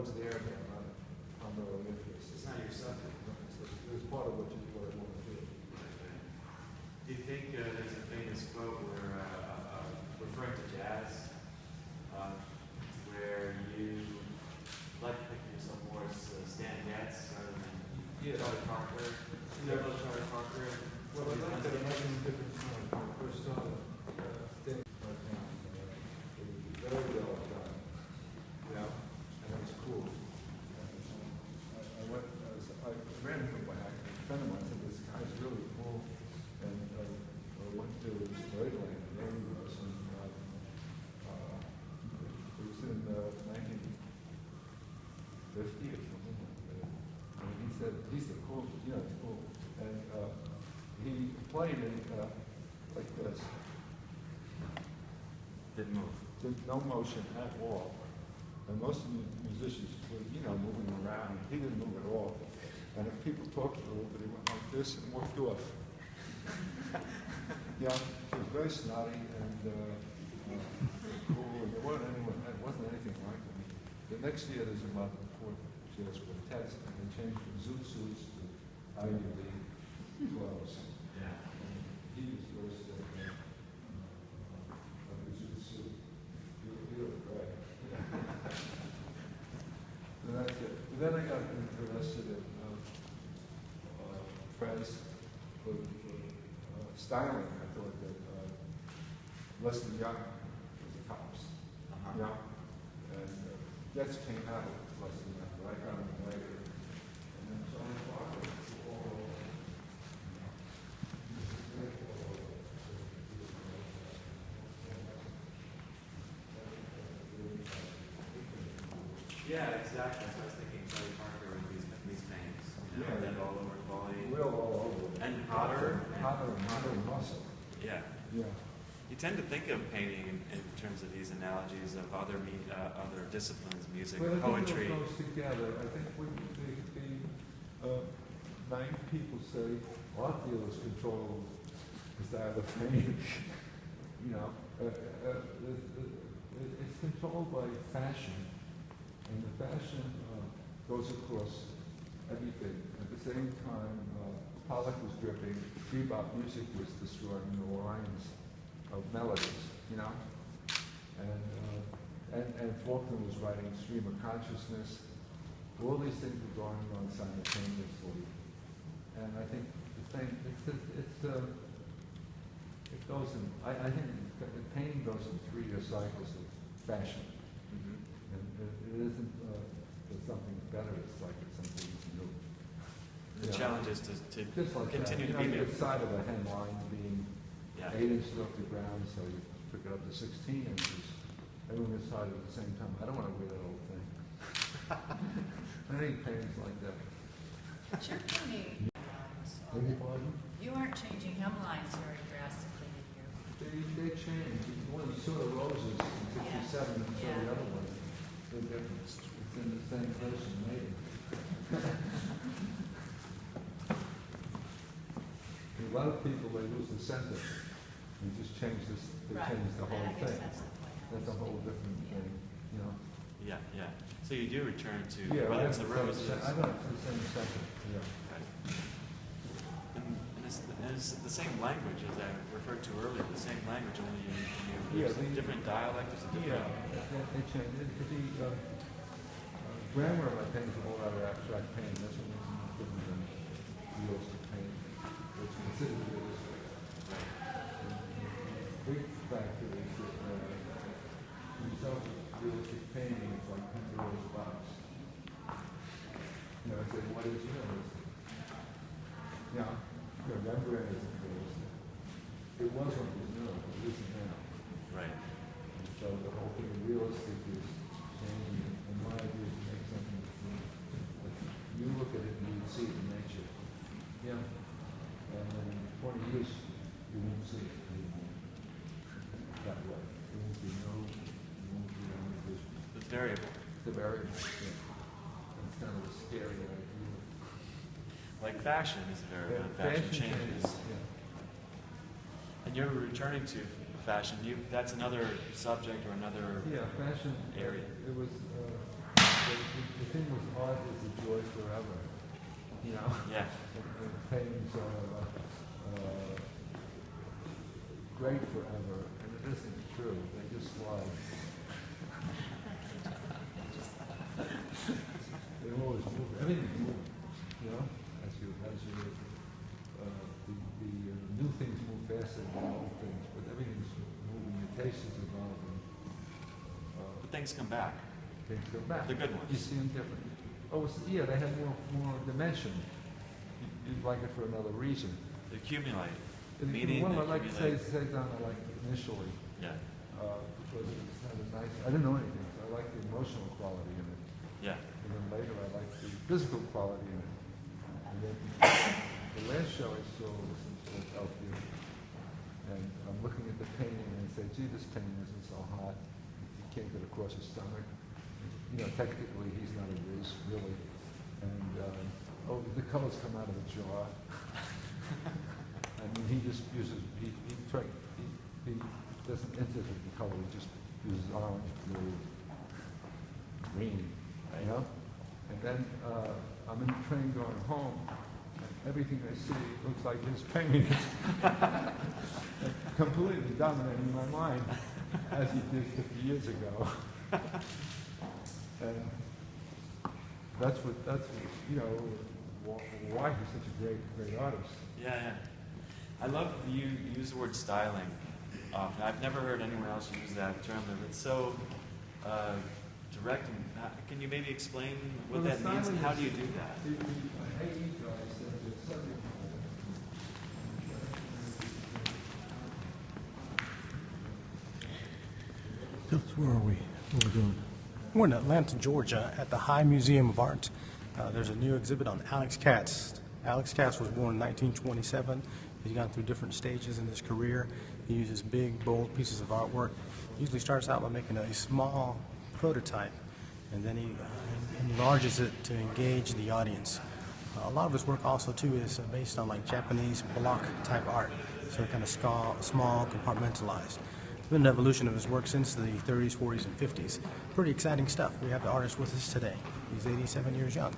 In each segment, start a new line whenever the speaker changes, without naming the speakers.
it's there, but I'm not really interested.
It's not your subject.
It was part of what I want to do.
Do you think there's a famous quote where, referring to jazz, where you like to think of yourself more as Stan Getz rather than Charlie Parker? Charlie Parker.
Well, I like that it might be a different time. When I first started, it was very well done. And it was cool. I ran into a friend of mine and said, this guy's really cool. And I went to Birdland, and there he was. And it was in 1950 or something like that. And he said, he's the cool, it's cool. And he played it like this.
Didn't move.
There's no motion at all. And most of the musicians were, moving around. He didn't move at all. And if people talked a little bit, he went like this and walked off. He was very snotty and cool, and it wasn't anything like him. The next year, there's about 4 jazz quartets, and they changed from zoot suits to Ivy League clothes.
Yeah.
And he was very sick of the zoot suit. You look great. And that's it. But then I got interested in Fred's styling. I thought that Leslie Young was a Cops. And Getz came out of Leslie Young, but I got him later. And then Charlie Parker was all over.
Yeah, exactly. So I was thinking Charlie Parker with these paintings. And all over the body.
Real all over.
And Potter.
Potter muscle.
Yeah.
Yeah.
You tend to think of painting in terms of these analogies of other disciplines, music, poetry.
Well, I think it goes together. I think the 9 people say art dealers control the style of painting. It's controlled by fashion, and the fashion goes across everything. At the same time, Pollock was dripping, bebop music was destroying the lines of melodies, and Faulkner was writing Stream of Consciousness. All these things were going on simultaneously, and I think the thing it goes in. I think the painting goes in 3-year cycles of fashion, and it isn't something better. It's like it's something new.
The challenge is to
like
continue
that.
to be new.
The side of the hemline being 8 inches off the ground, so you took it up to 16 inches. Everyone decided at the same time, I don't want to wear that old thing. I need paintings like that.
But you're painting hemlines. You aren't changing hemlines very drastically in here.
They changed. One you saw the roses in 67 and saw the other one. They're different. It's in the same person, maybe. A lot of people, they lose the center. You just change this, they change the whole thing. That's a whole different thing,
Yeah. So you do return to
whether
it's the roses.
I don't have the same center,
Okay. And it's the same language as I referred to earlier, the same language, only there's a different dialect, there's a different...
they change. The grammar of my painting is a whole lot of abstract painting. That's what makes it much different than realistic painting. It's considered realistic. The big factor is that the result of realistic painting is like Pandora's box. I say, what is realistic? Rembrandt isn't realistic. It was when it was new, but it isn't now.
Right.
And so the whole thing of realistic is changing. And my idea is to make something that you look at it and you see it in nature. And then in 20 years, you won't see it anymore that way. It won't be only vision.
It's variable.
The variable, It's kind of a scary idea.
Like fashion is variable, fashion changes. And you're returning to fashion. That's another subject or another
fashion
area.
It was the thing with art is enjoy forever. You know?
Yeah.
And paintings are great forever, and it isn't true. They just slide. They always move. Everything's moving. You know, as the new things move faster than the old things, but everything's moving. The taste is evolving.
But things come back.
Things go back.
The good ones.
You see them different. Oh, yeah, they have more dimension. You'd like it for another reason.
They accumulate.
The
Meaning,
one I like to
accumulate.
say down I like initially,
Yeah.
because it's kind of nice. I didn't know anything, so I like the emotional quality in it.
Yeah.
And then later I like the physical quality in it. And then the last show I saw was in Philadelphia, and I'm looking at the painting and I say, gee, this painting isn't so hot. He can't get across his stomach. You know, technically he's not a whiz, really. And the colors come out of the jar. I mean, he just uses, he doesn't enter the color, he just uses orange, blue, green, you know? And then I'm in the train going home, and everything I see looks like his painting. Completely dominating my mind, as he did 50 years ago. And that's what, you know, why he's such a great artist.
Yeah, yeah. I love you use the word styling often. I've never heard anyone else use that term. It's so direct. And, can you maybe explain what that means and how do you do that?
Where are we? What are we doing? We're in Atlanta, Georgia, at the High Museum of Art. There's a new exhibit on Alex Katz. Alex Katz was born in 1927. He's gone through different stages in his career. He uses big, bold pieces of artwork. He usually starts out by making a small prototype, and then he enlarges it to engage the audience. A lot of his work also, too, is based on like Japanese block-type art, so kind of small, compartmentalized. There's been an evolution of his work since the 30s, 40s, and 50s. Pretty exciting stuff. We have the artist with us today. He's 87 years young.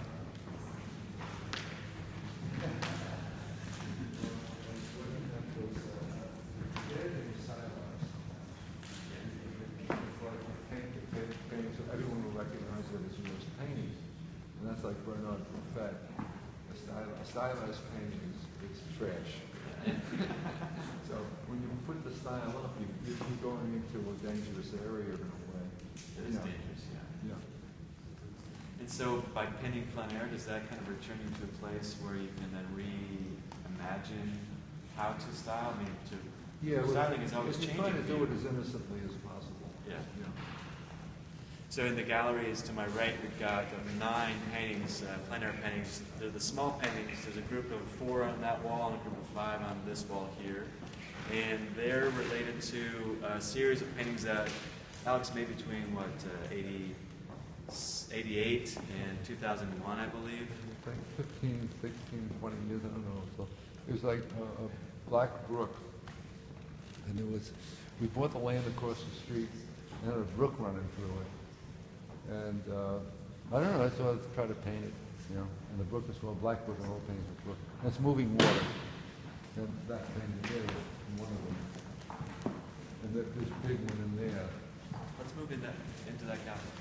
Like Bernard Buffet, a stylized painting is trash. So when you put the style up, you're going into a dangerous area in a way.
It is dangerous, yeah.
Yeah.
And so by painting plein air, does that kind of return you to a place where you can then reimagine how to style? I mean, styling is always changing.
You're trying to do it as innocently as possible.
Yeah. So in the galleries to my right, we've got 9 paintings, plein air paintings. They're the small paintings. There's a group of 4 on that wall and a group of 5 on this wall here. And they're related to a series of paintings that Alex made between, 88 and 2001, I believe?
I think 15, 16, 20 years, I don't know. So it was like a black brook. And we bought the land across the street and had a brook running through it. And I don't know, I thought I'd try to paint it, you know. And the brook is called Black Brook, and the whole painting is brook. And it's moving water. And that painting there is one of them. And there's a big one in there.
Let's move into that gallery.